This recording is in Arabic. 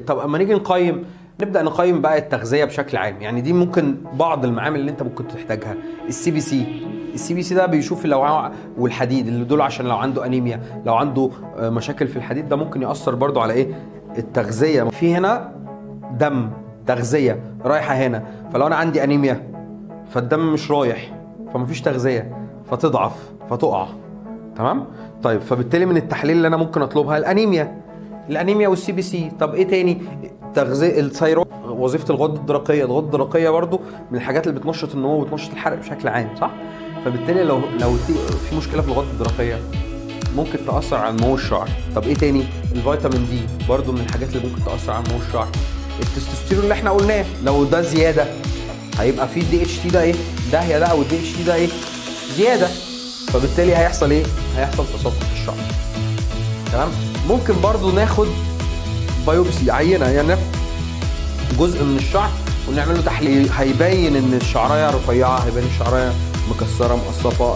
طب اما نيجي نقيم، نبدا نقيم بقى التغذيه بشكل عام. يعني دي ممكن بعض المعامل اللي انت ممكن تحتاجها. السي بي سي، السي بي سي ده بيشوف لو والحديد اللي دول عشان لو عنده انيميا، لو عنده مشاكل في الحديد، ده ممكن ياثر برضو على ايه؟ التغذيه. في هنا دم، تغذيه رايحه هنا، فلو انا عندي انيميا فالدم مش رايح، فمفيش تغذيه، فتضعف فتقع. تمام؟ طيب فبالتالي من التحاليل اللي انا ممكن اطلبها الانيميا والسي بي سي. طب ايه تاني؟ تغذيه الثيرويد، وظيفه الغده الدرقيه. الغده الدرقيه برضو من الحاجات اللي بتنشط النمو وبتنشط الحرق بشكل عام، صح؟ فبالتالي لو في مشكله في الغده الدرقيه ممكن تاثر على نمو الشعر. طب ايه تاني؟ الفيتامين دي برضو من الحاجات اللي ممكن تاثر على نمو الشعر. التستوستيرون اللي احنا قلناه لو ده زياده هيبقى في الدي اتش تي ده ايه؟ داهيه ده، او الدي اتش تي ده ايه؟ زياده، فبالتالي هيحصل ايه؟ هيحصل تساقط في الشعر. تمام؟ ممكن برضو ناخد بايوبسي، عينه يعني جزء من الشعر ونعمل له تحليل، هيبين ان الشعرايه رفيعه، هيبين الشعرايه مكسره مقصفه،